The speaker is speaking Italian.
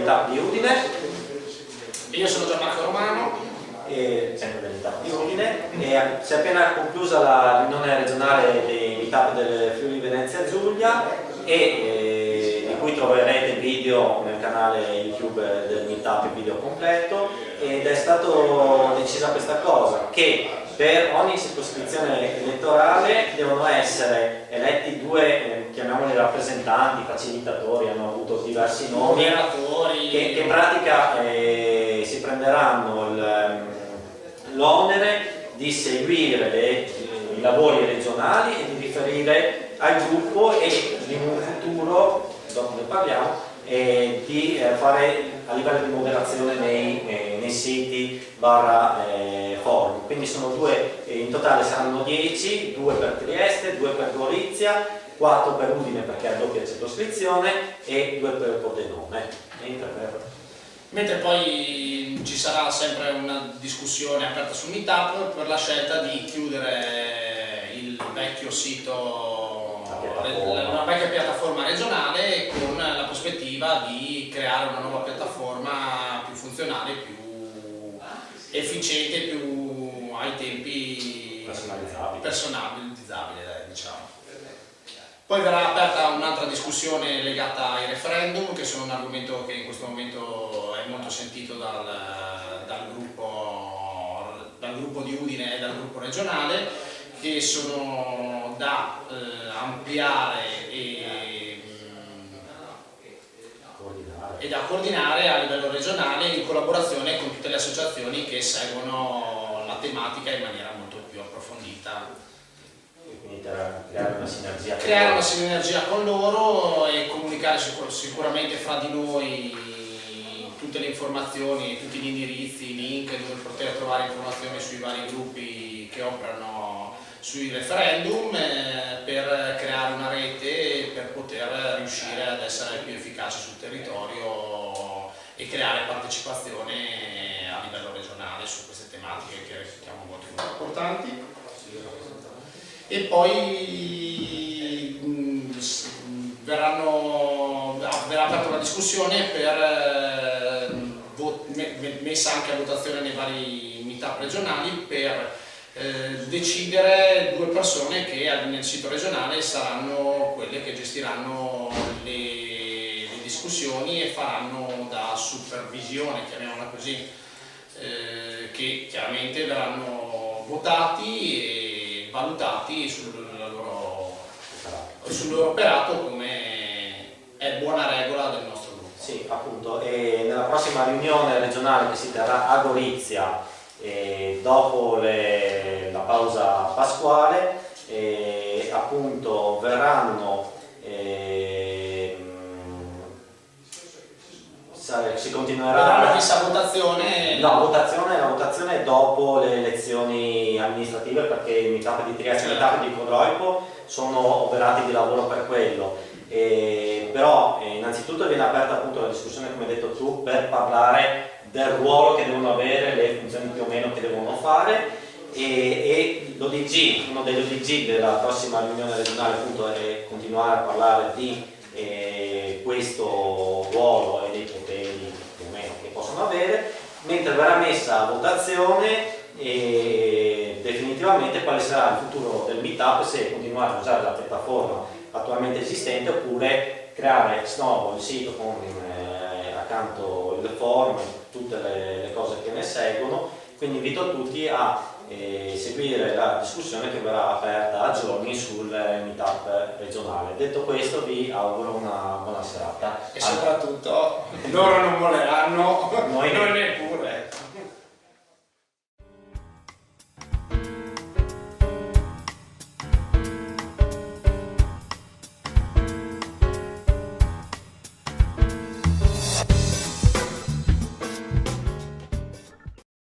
meetup di Udine. Io sono Gianmarco Romano, sempre del meetup di Udine, e si è appena conclusa la riunione regionale dei meetup del Friuli Venezia Giulia di cui troverete il video nel canale YouTube del meetup, il video completo, ed è stato decisa questa cosa, che per ogni circoscrizione elettorale devono essere eletti due, chiamiamoli rappresentanti, facilitatori, hanno avuto diversi nomi, che in pratica si prenderanno l'onere di seguire i lavori regionali e di riferire al gruppo, e in un futuro, dopo ne parliamo, di fare a livello di moderazione nei siti forum. Quindi sono due, in totale saranno 10, 2 per Trieste, 2 per Gorizia, 4 per Udine perché è a doppia circoscrizione e 2 per Pordenone. Mentre poi ci sarà sempre una discussione aperta sul meetup per la scelta di chiudere il vecchio sito, una vecchia piattaforma regionale, con la prospettiva di creare una nuova piattaforma più funzionale, più efficiente, più ai tempi personalizzabile, diciamo. Poi verrà aperta un'altra discussione legata ai referendum, che sono un argomento che in questo momento è molto sentito dal gruppo di Udine e dal gruppo regionale, che sono da ampliare e da coordinare a livello regionale in collaborazione con tutte le associazioni che seguono la tematica in maniera molto più approfondita. Creare una sinergia con loro e comunicare sicuramente fra di noi tutte le informazioni, tutti gli indirizzi, i link dove poter trovare informazioni sui vari gruppi che operano sui referendum, per creare una rete per poter riuscire ad essere più efficaci sul territorio e creare partecipazione a livello regionale su queste tematiche che reputiamo molto importanti. E poi verrà aperta una discussione messa anche a votazione nei vari meetup regionali per decidere 2 persone che nel sito regionale saranno quelle che gestiranno le discussioni e faranno da supervisione, chiamiamola così, che chiaramente verranno votati e valutati sul loro operato, come è buona regola del nostro gruppo. Sì, appunto, e nella prossima riunione regionale che si terrà a Gorizia, dopo la pausa pasquale, appunto verranno si continuerà questa votazione. No, la votazione è dopo le elezioni amministrative, perché i meetup di Trieste e i meetup di Codroico sono operati di lavoro per quello. Però innanzitutto viene aperta appunto la discussione, come hai detto tu, per parlare del ruolo che devono avere, le funzioni più o meno che devono fare, e l'ODG, uno degli ODG della prossima riunione regionale appunto è continuare a parlare di questo ruolo e dei poteri più o meno che possono avere, mentre verrà messa a votazione definitivamente quale sarà il futuro del meetup, se continuare a usare la piattaforma attualmente esistente oppure creare Snowball, il sito con accanto il forum e tutte le cose che ne seguono. Quindi invito tutti a seguire la discussione che verrà aperta a giorni sul meetup regionale. Detto questo, vi auguro una buona serata. E soprattutto loro non molleranno, noi neppure.